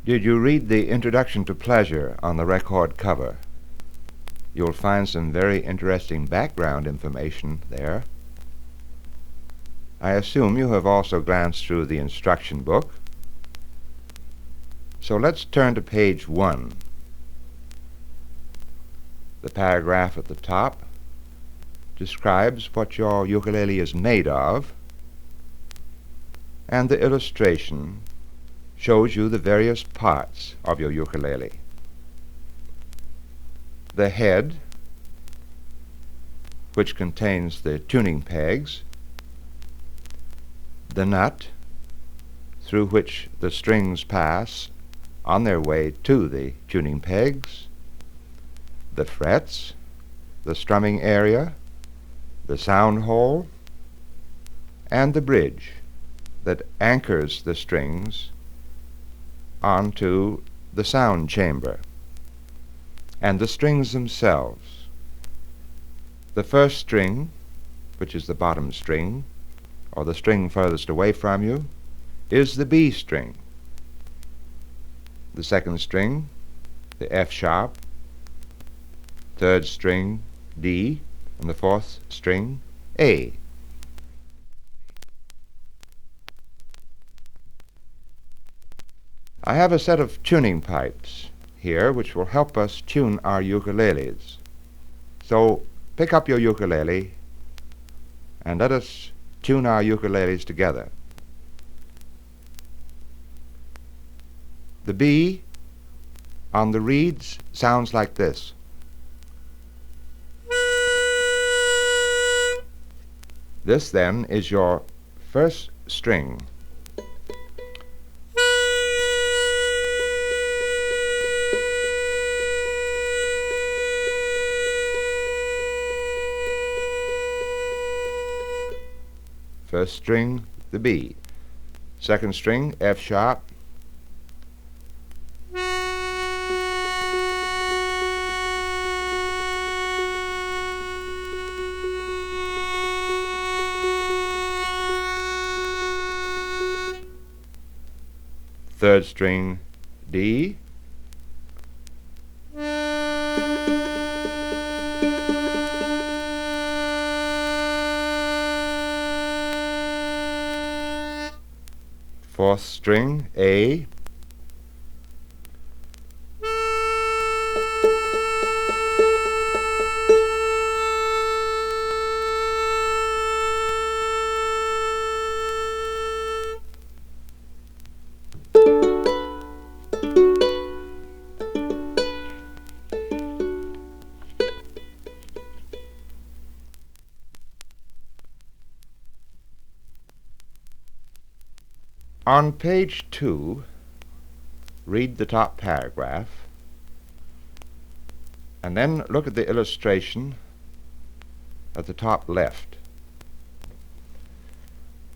Did you read the Introduction to Pleasure on the record cover? You'll find some very interesting background information there. I assume you have also glanced through the instruction book. So let's turn to page 1. The paragraph at the top describes what your ukulele is made of, and the illustration shows you the various parts of your ukulele. The head, which contains the tuning pegs, the nut, through which the strings pass on their way to the tuning pegs, the frets, the strumming area, the sound hole, and the bridge that anchors the strings onto the sound chamber, and the strings themselves. The first string, which is the bottom string, or the string furthest away from you, is the B string. The second string, the F sharp, third string, D, and the fourth string, A. I have a set of tuning pipes here which will help us tune our ukuleles. So pick up your ukulele and let us tune our ukuleles together. The B on the reeds sounds like this. This then is your first string. First string, the B. Second string, F sharp. Third string, D. Fourth string, A. On page 2, read the top paragraph, and then look at the illustration at the top left.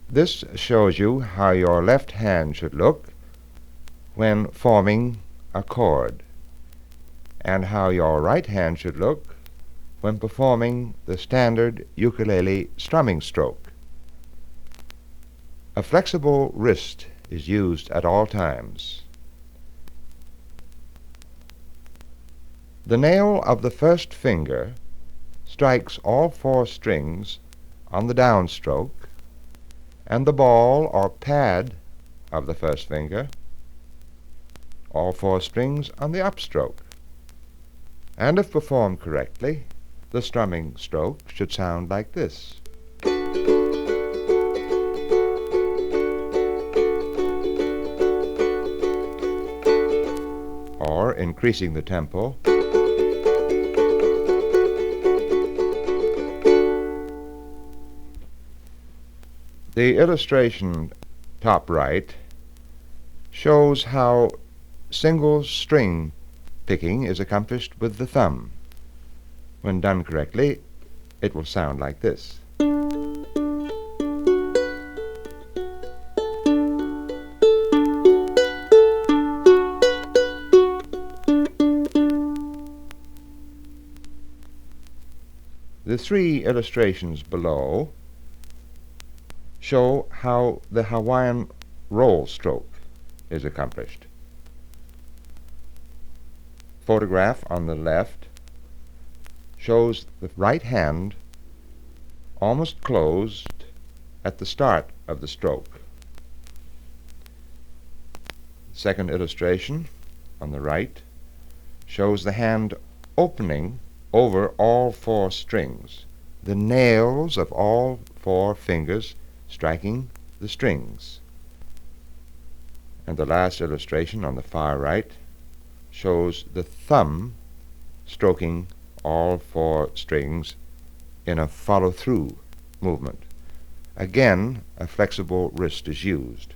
This shows you how your left hand should look when forming a chord, and how your right hand should look when performing the standard ukulele strumming stroke. A flexible wrist is used at all times. The nail of the first finger strikes all 4 strings on the downstroke, and the ball or pad of the first finger all 4 strings on the upstroke. And if performed correctly, the strumming stroke should sound like this. Or, increasing the tempo, the illustration top right shows how single string picking is accomplished with the thumb. When done correctly, it will sound like this. The 3 illustrations below show how the Hawaiian roll stroke is accomplished. photograph on the left shows the right hand almost closed at the start of the stroke. The second illustration on the right shows the hand opening over all four strings, the nails of all four fingers striking the strings. And the last illustration on the far right shows the thumb stroking all four strings in a follow-through movement. Again, a flexible wrist is used.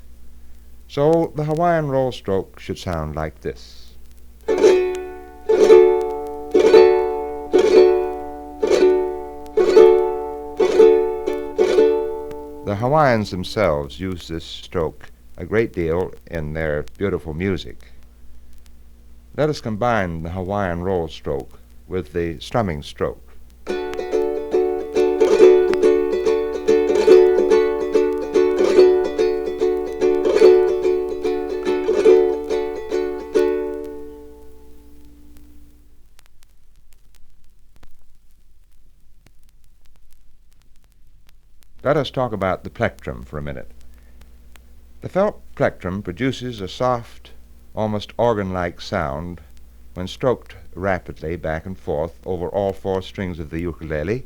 So the Hawaiian roll stroke should sound like this. The Hawaiians themselves use this stroke a great deal in their beautiful music. Let us combine the Hawaiian roll stroke with the strumming stroke. Let us talk about the plectrum for a minute. The felt plectrum produces a soft, almost organ-like sound when stroked rapidly back and forth over all four strings of the ukulele.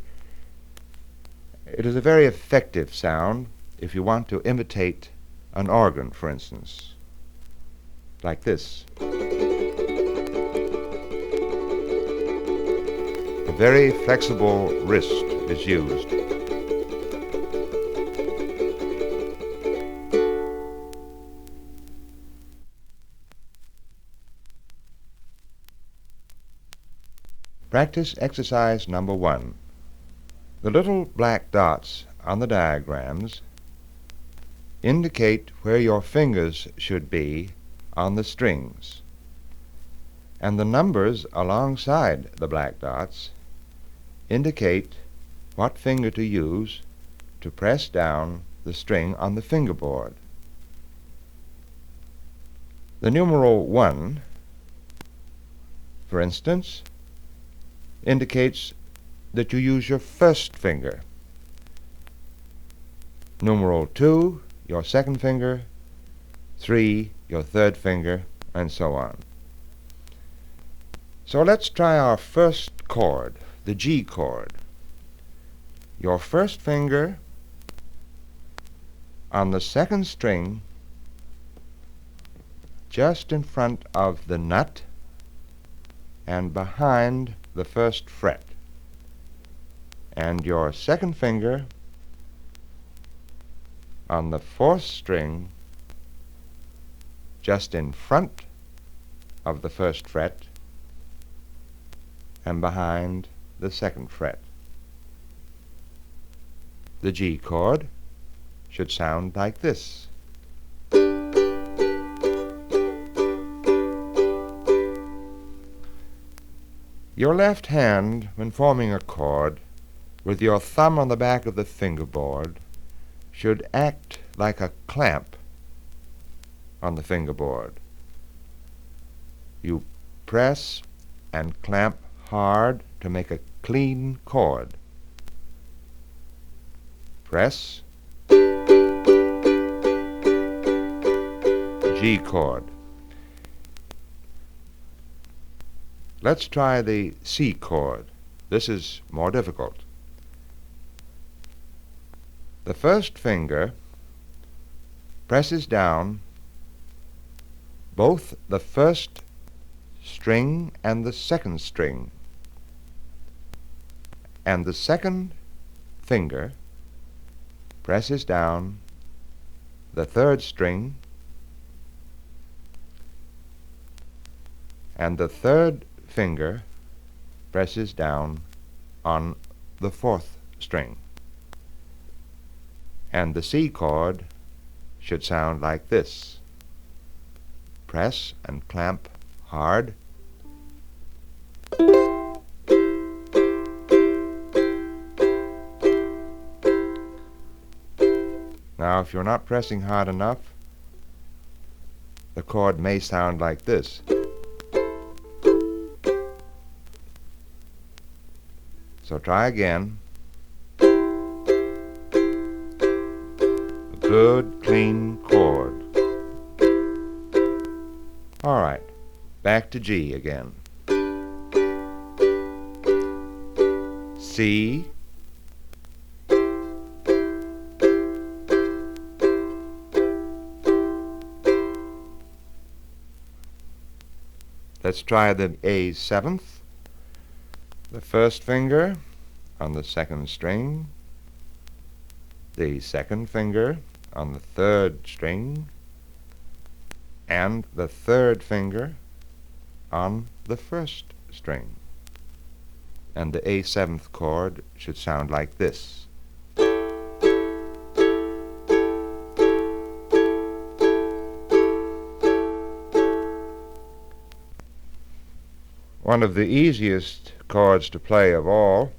It is a very effective sound if you want to imitate an organ, for instance, like this. A very flexible wrist is used. Practice exercise number 1. The little black dots on the diagrams indicate where your fingers should be on the strings, and the numbers alongside the black dots indicate what finger to use to press down the string on the fingerboard. The numeral 1, for instance, indicates that you use your first finger. Numeral 2, your second finger. 3, your third finger, and so on. So let's try our first chord, the G chord. Your first finger on the second string just in front of the nut and behind the first fret, and your second finger on the fourth string just in front of the first fret and behind the second fret. The G chord should sound like this. Your left hand, when forming a chord, with your thumb on the back of the fingerboard, should act like a clamp on the fingerboard. You press and clamp hard to make a clean chord. Press, G chord. Let's try the C chord. This is more difficult. The first finger presses down both the first string and the second string, and the second finger presses down the third string, and the third finger presses down on the fourth string. And the C chord should sound like this. Press and clamp hard. Now, if you're not pressing hard enough, the chord may sound like this. So try again. A good, clean chord. All right, back to G again. C, let's try the A seventh, the first finger on the second string, the second finger on the third string, and the third finger on the first string. And the A seventh chord should sound like this. One of the easiest chords to play of all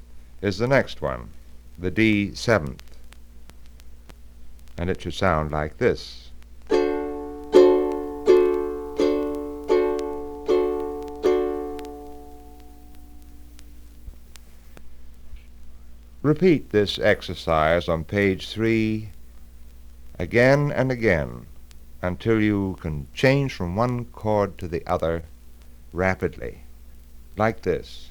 is the next one, the D seventh. And it should sound like this. Repeat this exercise on page 3 again and again until you can change from one chord to the other rapidly, like this.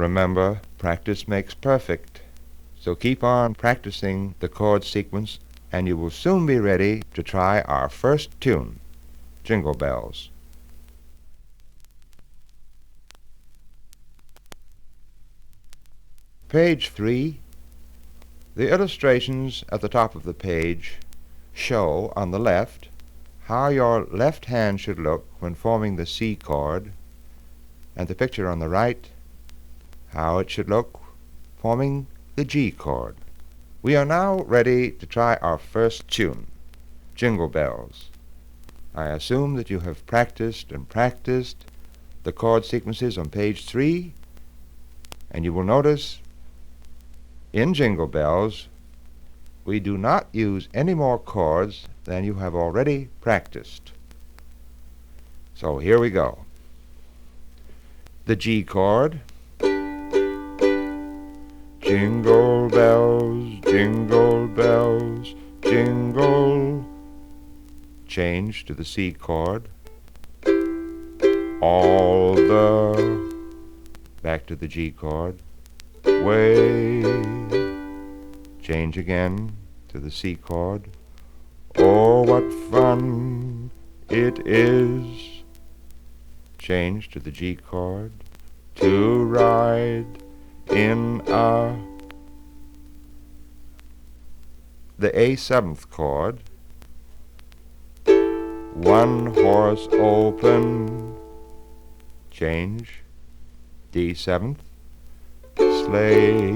Remember, practice makes perfect. So keep on practicing the chord sequence and you will soon be ready to try our first tune, Jingle Bells. Page 3. The illustrations at the top of the page show on the left how your left hand should look when forming the C chord, and the picture on the right how it should look forming the G chord. We are now ready to try our first tune, Jingle Bells. I assume that you have practiced and practiced the chord sequences on page 3, and you will notice in Jingle Bells we do not use any more chords than you have already practiced. So here we go. The G chord. Jingle bells, jingle bells, jingle. Change to the C chord. All the, back to the G chord. Way. Change again to the C chord. Oh, what fun it is. Change to the G chord. To ride in the A seventh chord, one horse open, change, D seventh, sleigh,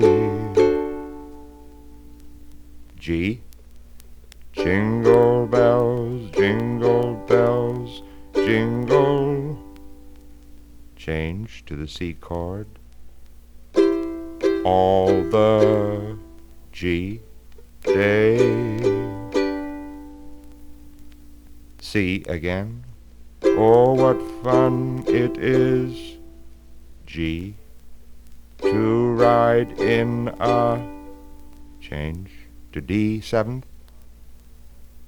G, jingle bells, jingle, change to the C chord, all the G day. C again. Oh, what fun it is, G, to ride in a, change to D seventh,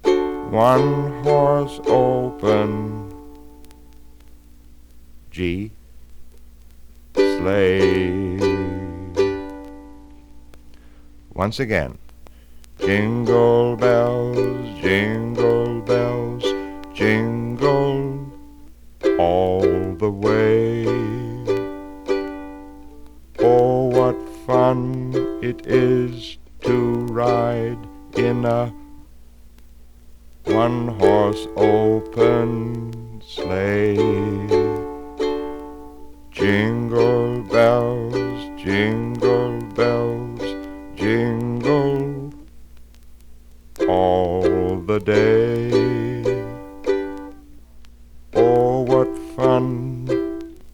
one horse open, G, sleigh. Once again. Jingle bells, jingle all the way. Oh, what fun it is to ride in a one-horse open sleigh. Jingle bells, jingle bells, jingle all the day. Oh, what fun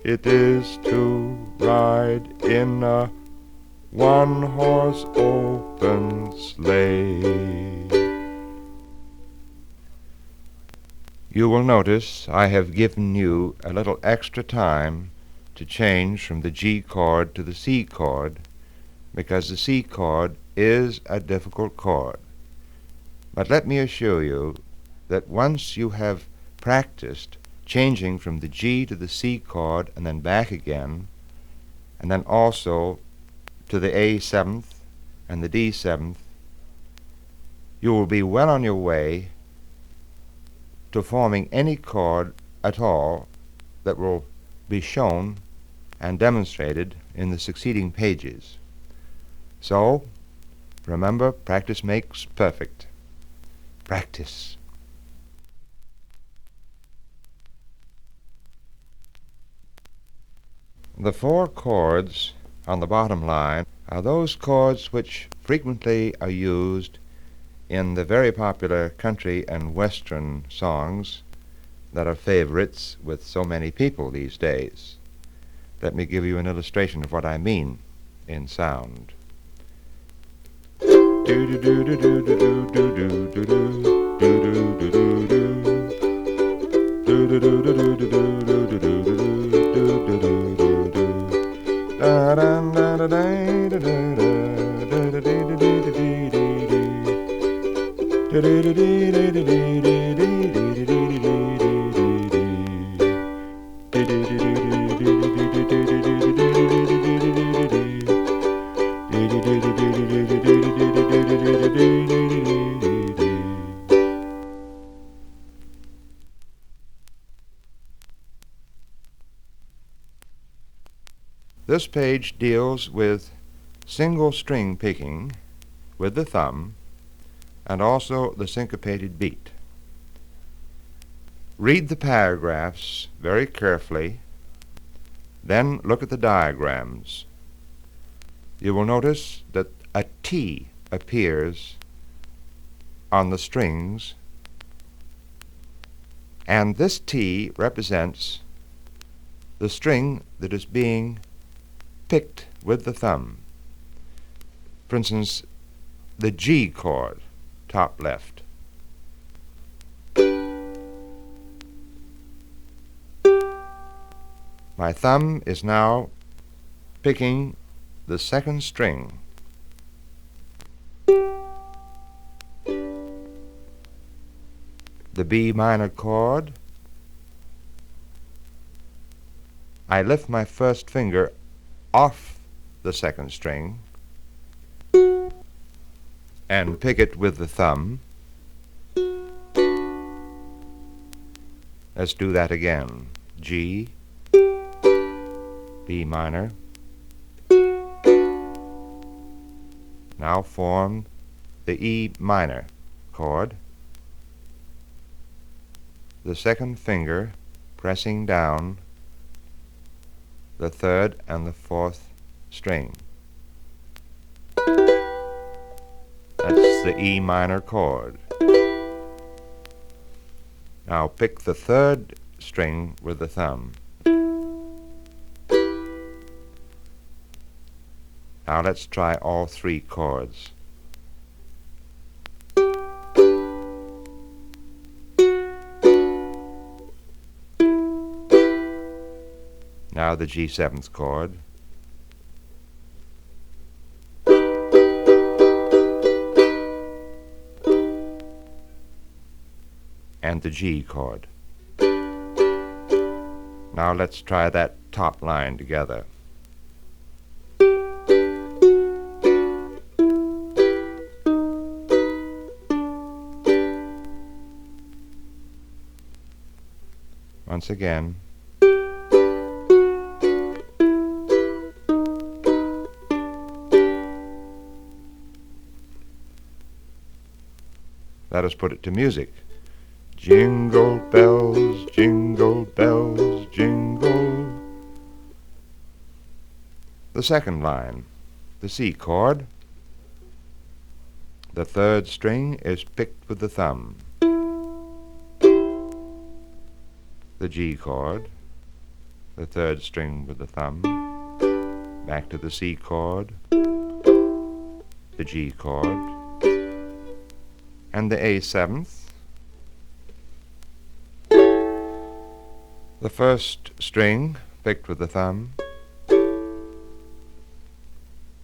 it is to ride in a one-horse open sleigh. You will notice I have given you a little extra time to change from the G chord to the C chord, because the C chord is a difficult chord. But let me assure you that once you have practiced changing from the G to the C chord and then back again, and then also to the A seventh and the D seventh, you will be well on your way to forming any chord at all that will be shown and demonstrated in the succeeding pages. So, remember, practice makes perfect. Practice. The four chords on the bottom line are those chords which frequently are used in the very popular country and western songs that are favorites with so many people these days. Let me give you an illustration of what I mean in sound. This page deals with single string picking with the thumb and also the syncopated beat. Read the paragraphs very carefully, then look at the diagrams. You will notice that a T appears on the strings, and this T represents the string that is being picked with the thumb. For instance, the G chord, top left. My thumb is now picking the second string. The B minor chord. I lift my first finger off the second string and pick it with the thumb. Let's do that again. G, B minor. Now form the E minor chord. The second finger pressing down the third and the fourth string. That's the E minor chord. Now pick the third string with the thumb. Now let's try all three chords. Now the G7th chord. And the G chord. Now let's try that top line together. Once again. Let us put it to music. Jingle bells, jingle, jingle The second line, the C chord. The third string is picked with the thumb. The G chord, the third string with the thumb, back to the C chord, the G chord, and the A seventh. The first string picked with the thumb,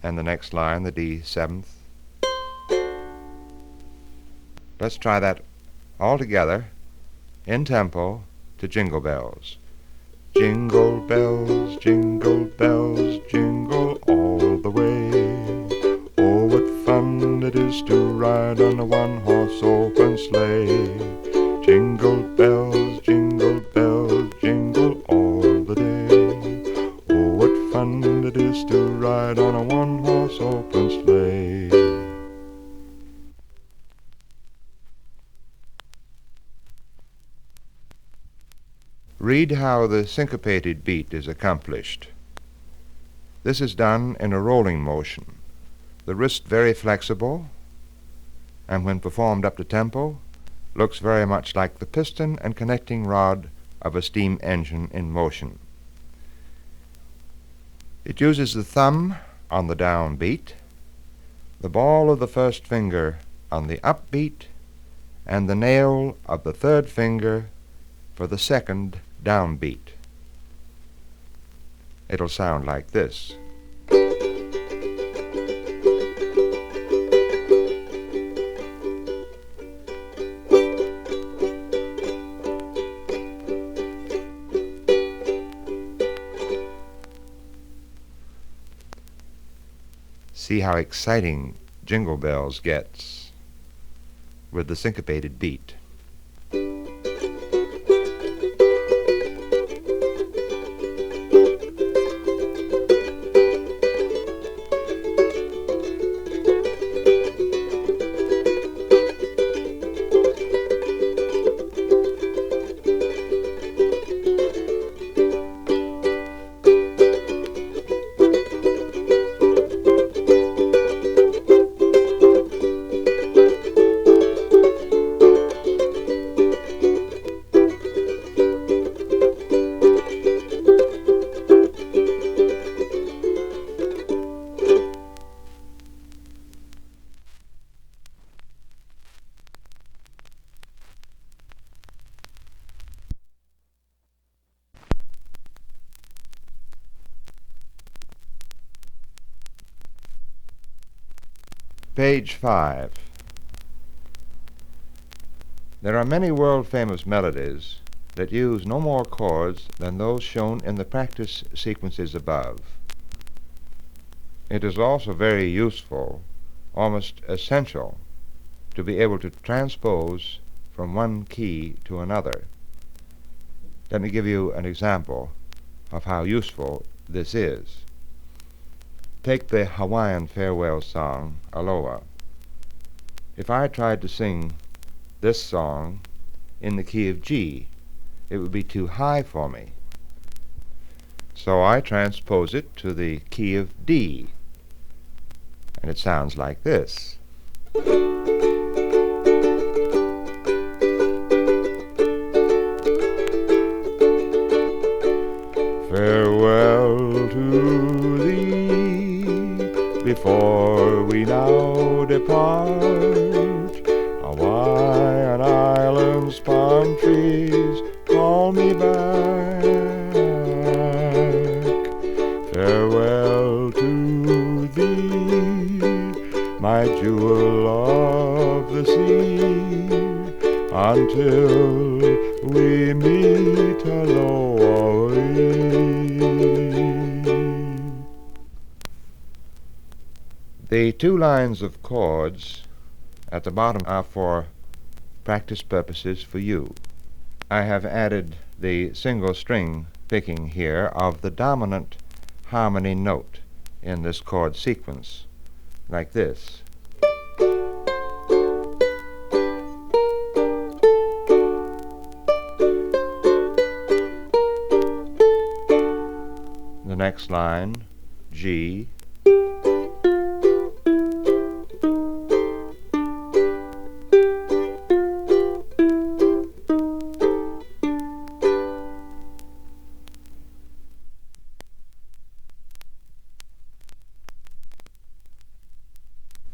and the next line, the D seventh. Let's try that all together in tempo to Jingle Bells. Jingle bells, jingle all the way. Oh, what fun it is to ride on a one-horse open sleigh. Jingle bells, jingle all the day. Oh, what fun it is to ride on a one-horse open sleigh. Read how the syncopated beat is accomplished. This is done in a rolling motion, the wrist very flexible, and when performed up to tempo, looks very much like the piston and connecting rod of a steam engine in motion. It uses the thumb on the down beat, the ball of the first finger on the up beat, and the nail of the third finger for the second downbeat. It'll sound like this. See how exciting Jingle Bells gets with the syncopated beat. Page 5. There are many world-famous melodies that use no more chords than those shown in the practice sequences above. It is also very useful, almost essential, to be able to transpose from one key to another. Let me give you an example of how useful this is. Take the Hawaiian farewell song, Aloha. If I tried to sing this song in the key of G, it would be too high for me. So I transpose it to the key of D, and it sounds like this. Farewell to thee, before we now depart. Hawaiian islands, palm trees, call me back. Farewell to thee, my jewel of the sea, until we meet aloha. The two lines of chords at the bottom are for practice purposes for you. I have added the single string picking here of the dominant harmony note in this chord sequence, like this. The next line, G,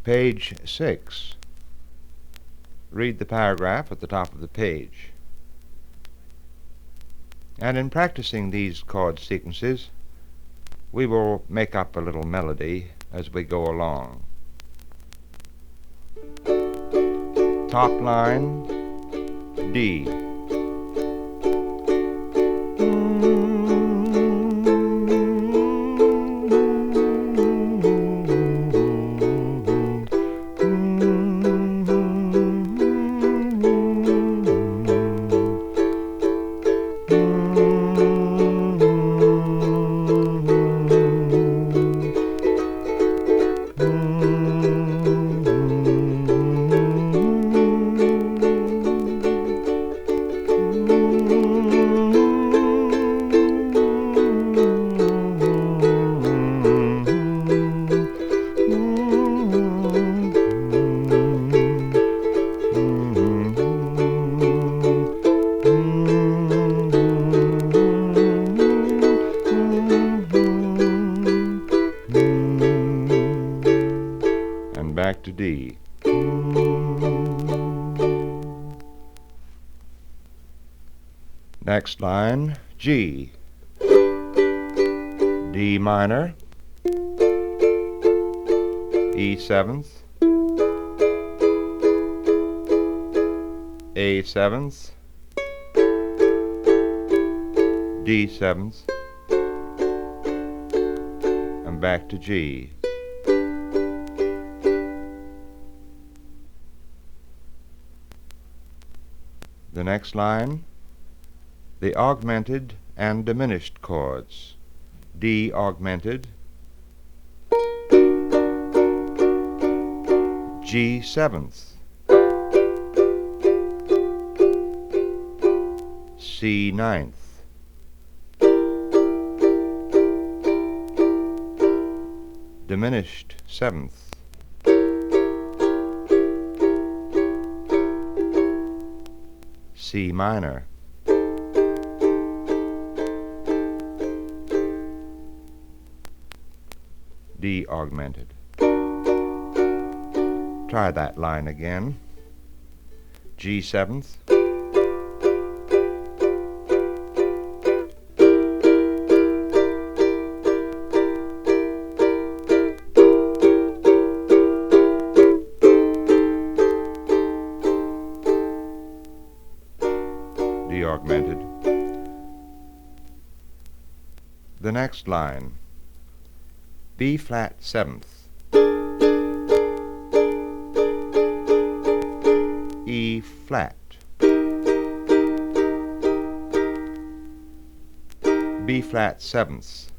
Page 6. Read the paragraph at the top of the page. And in practicing these chord sequences, we will make up a little melody as we go along. Top line, D. Back to D. Next line, G. D minor, E seventh, A seventh, D seventh, and back to G. The next line, the augmented and diminished chords. D augmented, G seventh, C ninth, diminished seventh, C minor, D augmented. Try that line again. G seventh, D augmented. The next line, B flat seventh, E flat, B flat seventh,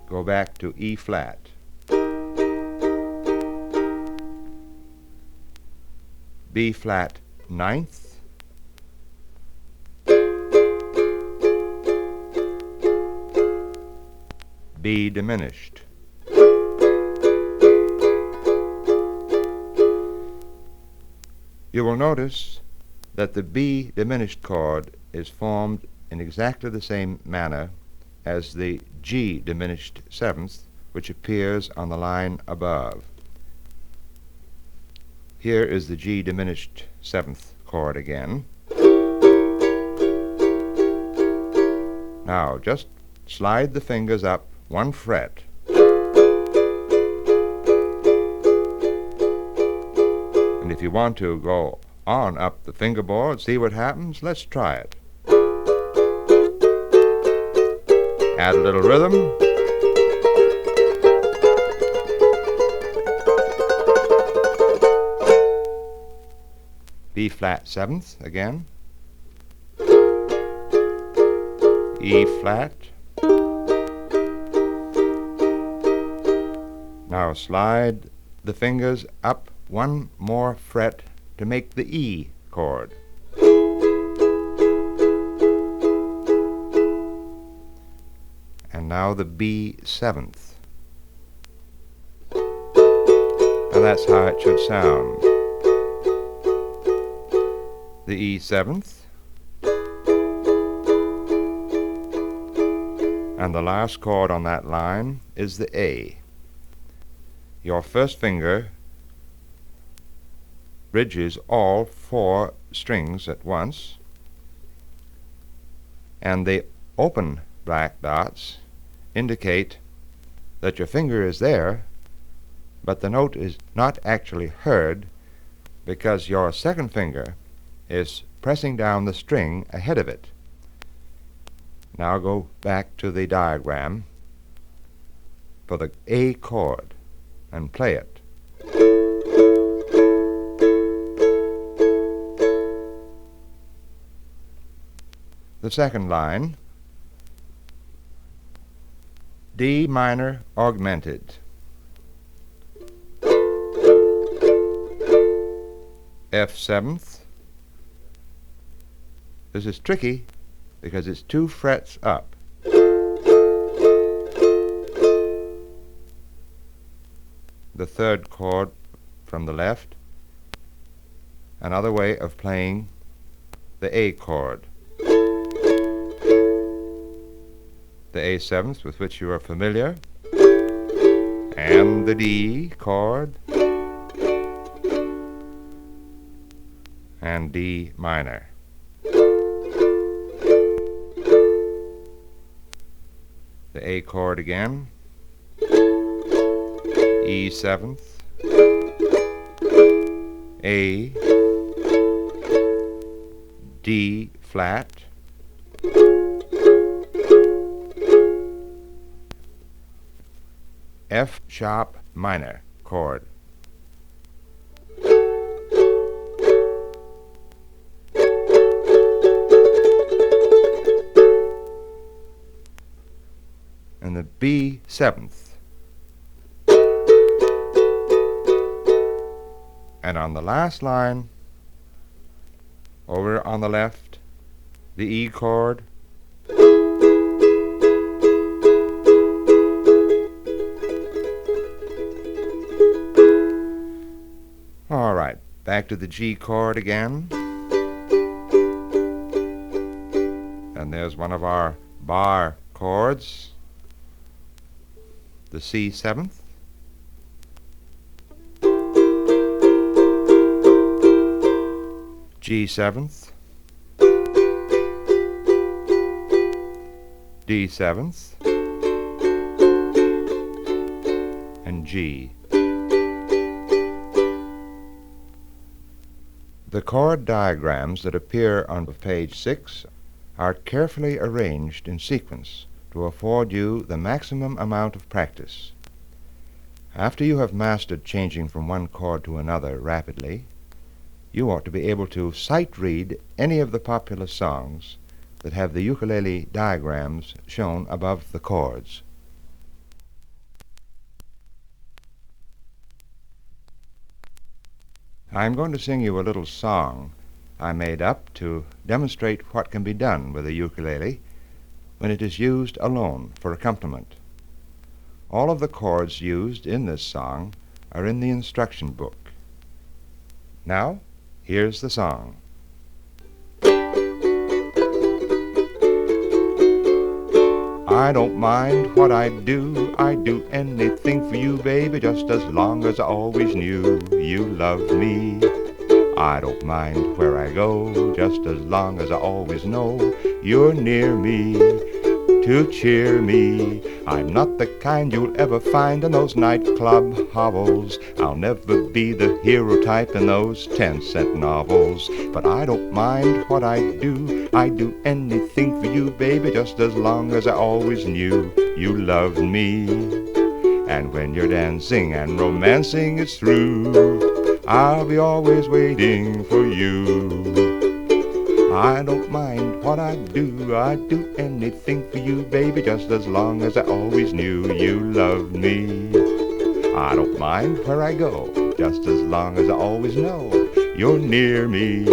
go back to E flat, B flat ninth, B diminished. You will notice that the B diminished chord is formed in exactly the same manner as the G diminished seventh, which appears on the line above. Here is the G diminished seventh chord again. Now just slide the fingers up one fret. And if you want to go on up the fingerboard, see what happens, let's try it. Add a little rhythm. B flat seventh again. E flat. Now slide the fingers up one more fret to make the E chord. And now the B7th. And that's how it should sound. The E7th. And the last chord on that line is the A. Your first finger bridges all 4 strings at once, and the open black dots indicate that your finger is there, but the note is not actually heard because your second finger is pressing down the string ahead of it. Now go back to the diagram for the A chord and play it. The second line, D minor augmented, F7th. This is tricky because it's 2 frets up. The third chord from the left, another way of playing the A chord. The A7th, with which you are familiar, and the D chord, and D minor. The A chord again, E7th, A, D flat, F sharp minor chord. And the B7th. And on the last line, over on the left, the E chord, all right, back to the G chord again. And there's one of our bar chords, the C7th. G7th, D7th, and G. The chord diagrams that appear on page 6 are carefully arranged in sequence to afford you the maximum amount of practice. After you have mastered changing from one chord to another rapidly, you ought to be able to sight read any of the popular songs that have the ukulele diagrams shown above the chords. I'm going to sing you a little song I made up to demonstrate what can be done with a ukulele when it is used alone for accompaniment. All of the chords used in this song are in the instruction book. Now, here's the song. I don't mind what I do anything for you, baby, just as long as I always knew you loved me. I don't mind where I go, just as long as I always know you're near me to cheer me. I'm not the kind you'll ever find in those nightclub hovels. I'll never be the hero type in those 10-cent novels. But I don't mind what I do anything for you, baby, just as long as I always knew you loved me. And when your dancing and romancing is through, I'll be always waiting for you. I don't mind what I do anything for you, baby, just as long as I always knew you loved me. I don't mind where I go, just as long as I always know you're near me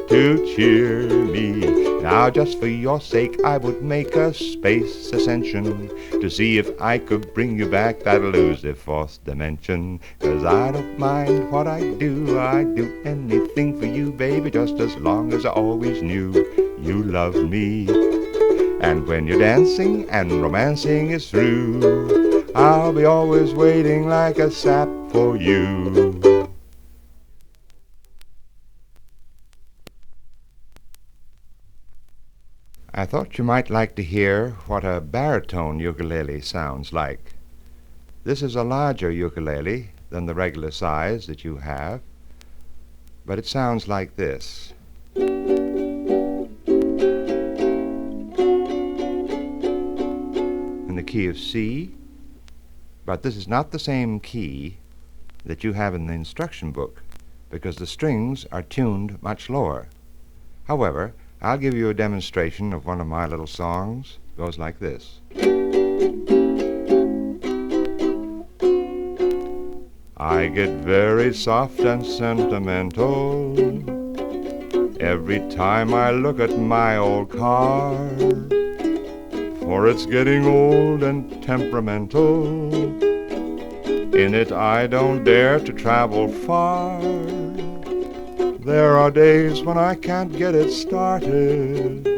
to cheer me. Now just for your sake I would make a space ascension to see if I could bring you back that elusive fourth dimension. 'Cause I don't mind what I'd do anything for you, baby, just as long as I always knew you loved me. And when your dancing and romancing is through, I'll be always waiting like a sap for you. I thought you might like to hear what a baritone ukulele sounds like. This is a larger ukulele than the regular size that you have, but it sounds like this. In the key of C, but this is not the same key that you have in the instruction book because the strings are tuned much lower. However, I'll give you a demonstration of one of my little songs. It goes like this. I get very soft and sentimental every time I look at my old car, for it's getting old and temperamental. In it I don't dare to travel far. There are days when I can't get it started.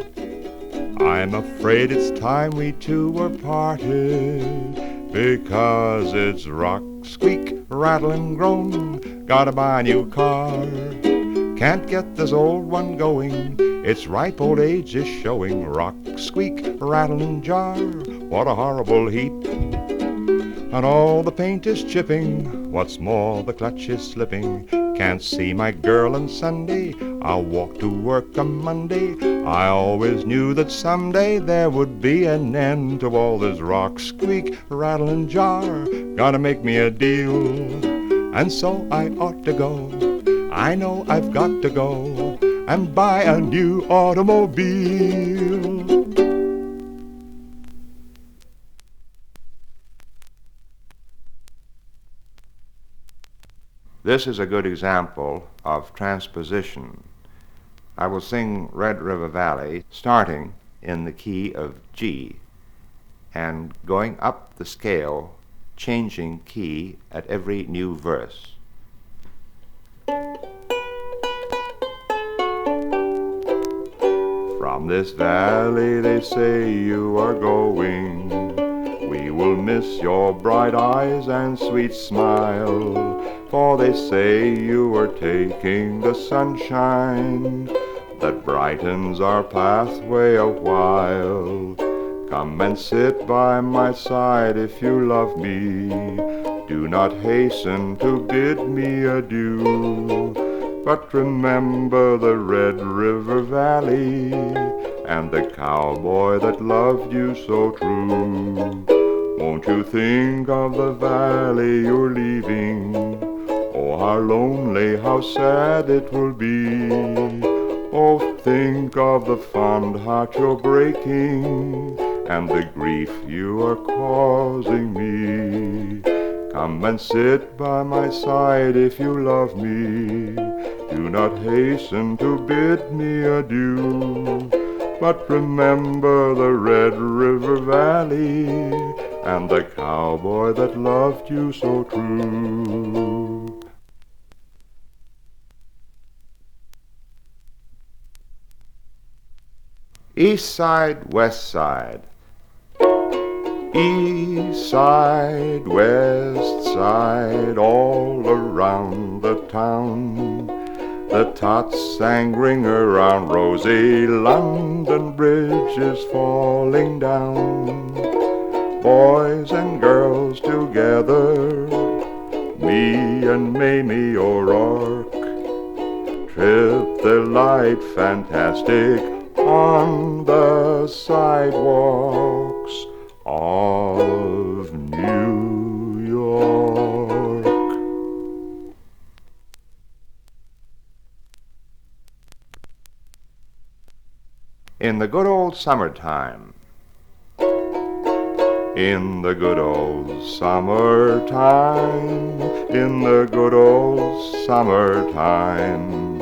I'm afraid it's time we two were parted, because it's rock, squeak, rattle and groan. Gotta buy a new car. Can't get this old one going. Its ripe old age is showing. Rock, squeak, rattle and jar. What a horrible heap. And all the paint is chipping. What's more, the clutch is slipping. Can't see my girl on Sunday. I'll walk to work on Monday. I always knew that someday there would be an end to all this rock, squeak, rattle and jar. Gotta make me a deal, and so I ought to go. I know I've got to go and buy a new automobile. This is a good example of transposition. I will sing Red River Valley starting in the key of G and going up the scale, changing key at every new verse. From this valley they say you are going. We will miss your bright eyes and sweet smile, for they say you are taking the sunshine that brightens our pathway a while. Come and sit by my side if you love me. Do not hasten to bid me adieu, but remember the Red River Valley and the cowboy that loved you so true. Won't you think of the valley you're leaving? Oh, how lonely, how sad it will be. Oh, think of the fond heart you're breaking and the grief you are causing me. Come and sit by my side if you love me. Do not hasten to bid me adieu, but remember the Red River Valley and the cowboy that loved you so true. East side, west side. East side, west side, all around the town. The tots sang ring around Rosie, London Bridge is falling down. Boys and girls together, me and Mamie O'Rourke, trip the light fantastic on the sidewalks of New York. In the good old summertime. In the good old summertime, in the good old summertime,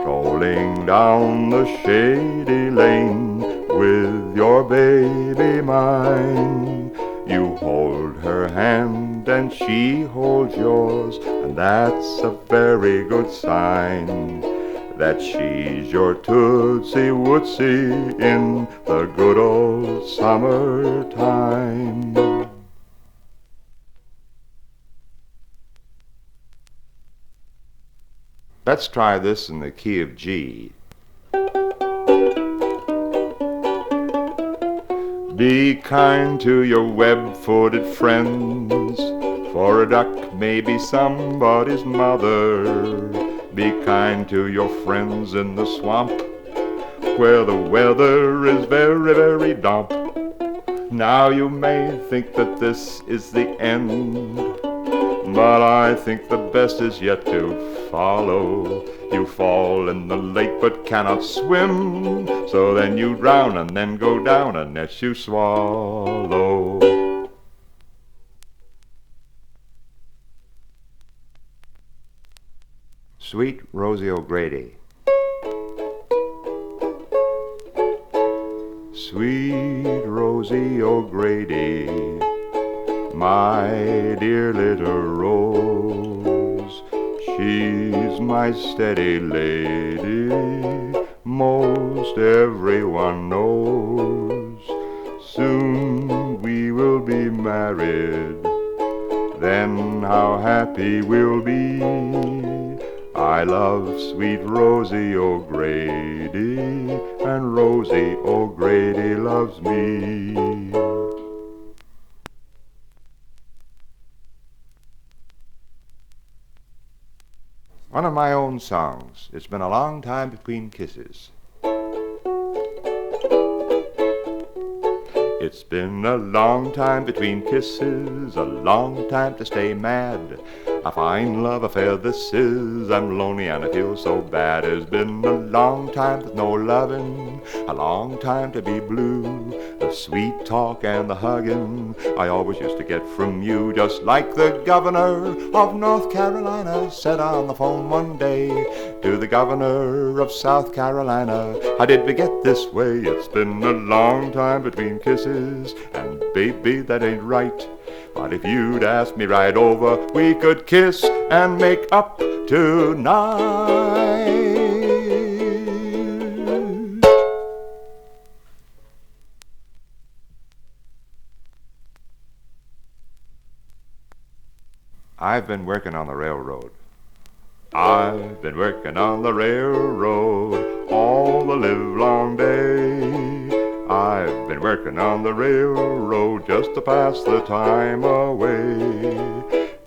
strolling down the shady lane with your baby mine. You hold her hand and she holds yours, and that's a very good sign that she's your Tootsie Wootsie in the good old summertime. Let's try this in the key of G. Be kind to your web-footed friends, for a duck may be somebody's mother. Be kind to your friends in the swamp, where the weather is very, very damp. Now you may think that this is the end, but I think the best is yet to follow. You fall in the lake but cannot swim, so then you drown and then go down a net you swallow. Sweet Rosie O'Grady. Sweet Rosie O'Grady, my dear little rose, she's my steady lady, most everyone knows. Soon we will be married, then how happy we'll be. I love sweet Rosie O'Grady, and Rosie O'Grady loves me. One of my own songs. It's been a long time between kisses. It's been a long time between kisses, a long time to stay mad. A fine love affair this is, I'm lonely and I feel so bad. It's been a long time with no loving, a long time to be blue. The sweet talk and the hugging I always used to get from you, just like the governor of North Carolina said on the phone one day to the governor of South Carolina, how did we get this way? It's been a long time between kisses, and baby, that ain't right. But if you'd asked me right over, we could kiss and make up tonight. I've been working on the railroad. I've been working on the railroad all the livelong day. I've been working on the railroad just to pass the time away.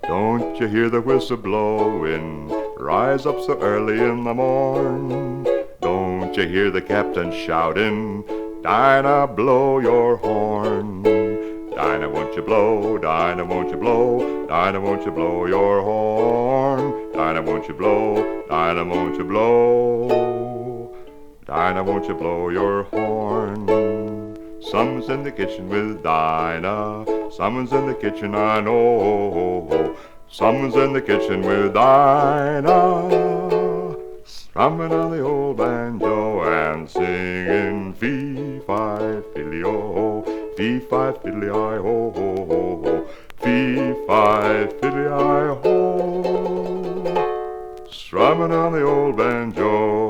Don't you hear the whistle blowing? Rise up so early in the morn. Don't you hear the captain shouting? Dinah, blow your horn. Dinah, won't you blow? Dinah, won't you blow? Dinah, won't you blow your horn? Dinah, won't you blow? Dinah, won't you blow? Dinah, won't you blow your horn? Someone's in the kitchen with Dinah. Someone's in the kitchen, I know. Someone's in the kitchen with Dinah, strumming on the old banjo and singing fee-fi-fiddly-o, fee-fi-fiddly-I-ho, fee-fi-fiddly-I-ho, strumming on the old banjo